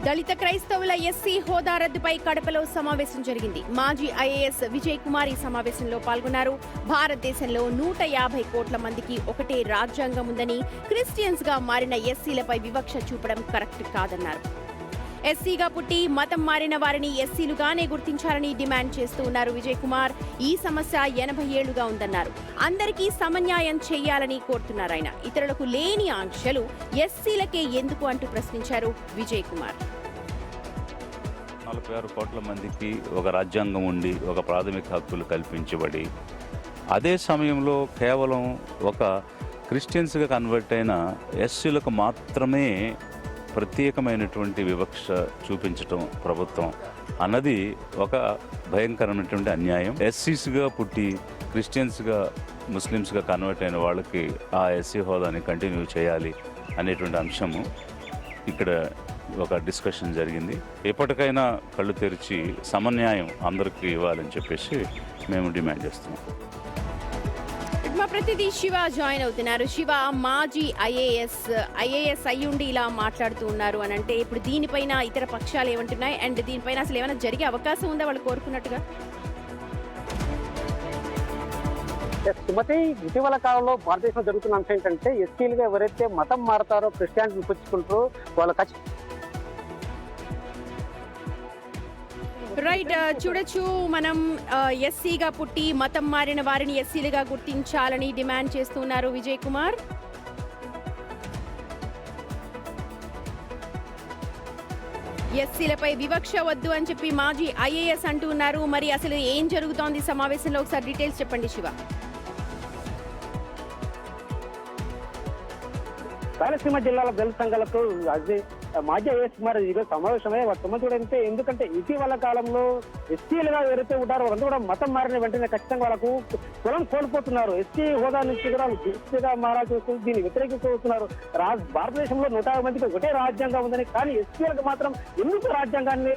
దళిత క్రైస్తవుల ఎస్సీ హోదా రద్దుపై కడపలో సమావేశం జరిగింది. మాజీ ఐఏఎస్ విజయ్ కుమార్ ఈ సమావేశంలో పాల్గొన్నారు. భారతదేశంలో 150 కోట్ల మందికి ఒకటే రాజ్యాంగం ఉందని, క్రిస్టియన్స్ గా మారిన ఎస్సీలపై వివక్ష చూపడం కరెక్ట్ కాదన్నారు. ఎస్సీగా పుట్టి మతం మారిన వారిని ఎస్సీలుగానే గుర్తించాలని డిమాండ్ చేస్తూ ఉన్నారు విజయ్ కుమార్. ఈ సమస్య 80 ఏళ్లుగా ఉందన్నారు. అందరికీ సమన్యాయం చేయాలని కోరుతున్నారు ఆయన. ఇతరులకు లేని ఆంక్షలు ఎస్సీలకే ఎందుకు అంటూ ప్రశ్నించారు విజయ్ కుమార్. 46 కోట్ల మందికి ఒక రాజ్యాంగం ఉండి, ఒక ప్రాథమిక హక్కులు కల్పించబడి, అదే సమయంలో కేవలం ఒక క్రిస్టియన్స్గా కన్వర్ట్ అయిన ఎస్సీలకు మాత్రమే ప్రత్యేకమైనటువంటి వివక్ష చూపించటం ప్రభుత్వం అన్నది ఒక భయంకరమైనటువంటి అన్యాయం. ఎస్సీస్గా పుట్టి క్రిస్టియన్స్గా, ముస్లిమ్స్గా కన్వర్ట్ అయిన వాళ్ళకి ఆ ఎస్సీ హోదాని కంటిన్యూ చేయాలి అనేటువంటి అంశము ఇక్కడ ఒక డిస్కషన్ జరిగింది. ఎప్పటికైనా కళ్ళు తెరిచి సమన్యాయం అందరికీ ఇవ్వాలని చెప్పేసి మేము డిమాండ్ చేస్తున్నాం. మా ప్రతినిధి శివ జాయిన్ అవుతున్నారు. శివ, మాజీ ఐఏఎస్ అయ్యుండి ఇలా మాట్లాడుతూ ఉన్నారు అని అంటే ఇప్పుడు దీనిపైన ఇతర పక్షాలు ఏమంటున్నాయి అండ్ దీనిపైన అసలు ఏమైనా జరిగే అవకాశం ఉందా వాళ్ళు కోరుకున్నట్టుగా? సుమతి, ఇటీవల కాలంలో భారతదేశంలో జరుగుతున్న అంశం ఏంటంటే ఎస్సీలుగా ఎవరైతే మతం మారతారో, క్రిస్టియానిటీ విపక్షించుకుంటారో వాళ్ళు రైట్, చూడొచ్చు మనం ఎస్సీగా పుట్టి మతం మారిన వారిని ఎస్సీలుగా గుర్తించాలని డిమాండ్ చేస్తున్నారు విజయ్ కుమార్. ఎస్సీలపై వివక్ష వద్దు అని చెప్పి మాజీ ఐఏఎస్ అంటూ ఉన్నారు. మరి అసలు ఏం జరుగుతోంది సమావేశంలో ఒకసారి డీటెయిల్స్ చెప్పండి శివ. రాయలసీమ జిల్లాల దళిత సంఘాలకు మాజీ ఐఏఎస్ కుమార్ ఈరోజు సమావేశమై సంబంధించడంటే, ఎందుకంటే ఇటీవల కాలంలో ఎస్సీలుగా ఎవరైతే ఉంటారో వాళ్ళంతా కూడా మతం మారిన వెంటనే ఖచ్చితంగా వాళ్ళకు కులం కోల్పోతున్నారు. ఎస్సీ హోదా నుంచి కూడా ఎస్సీగా మారాల్సి వస్తుంది. దీన్ని వ్యతిరేకిస్తున్నారు. భారతదేశంలో 150 మందికి ఒకటే రాజ్యాంగం ఉందని, కానీ ఎస్సీలకు మాత్రం ఎందుకు రాజ్యాంగాన్ని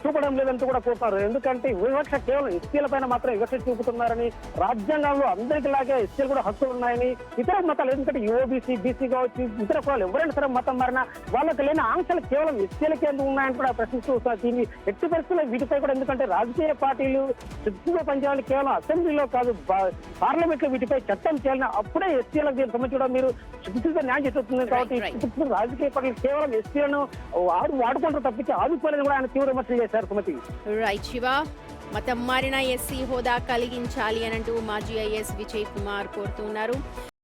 చూపడం లేదంటూ కూడా కోరుతున్నారు. ఎందుకంటే వివక్ష కేవలం ఎస్సీల పైన మాత్రం వివక్ష చూపుతున్నారని, రాజ్యాంగంలో అందరికీ లాగే ఎస్సీలు కూడా హక్కులు ఉన్నాయని, ఇతర మతాలు ఎందుకంటే ఓబీసీ, బీసీ కావచ్చు, ఇతర కులాలు ఎవరైనా సరే మతం మారినా వాళ్ళకి లేని ఆంక్షలు కేవలం ఎస్సీలకి ఎందుకు ఉన్నాయని కూడా ప్రశ్నిస్తూ వస్తున్నారు. దీన్ని ఎట్టి పరిస్థితుల్లో వీటిపై కూడా, ఎందుకంటే రాజకీయ పార్టీలు శక్తిగా పనిచేయాలి, కేవలం అసెంబ్లీలో కాదు పార్లమెంట్ లో వీటిపై చట్టం చేయాలని, అప్పుడే ఎస్సీలకు సంబంధించి కూడా మీరు శక్తిగా న్యాయం చేస్తుంది. కాబట్టి రాజకీయ పార్టీలు కేవలం ఎస్సీలను వాడుకుంటారు తప్పించి ఆదుకోవాలని కూడా ఆయన తీవ్ర విమర్శలు చేశారు. సుమతి, రైట్ శివ, మతం మారిన ఎస్సీ హోదా కలిగించాలి అని అంటూ మాజీ ఐఏఎస్ విజయ్ కుమార్ కోరుతున్నారు.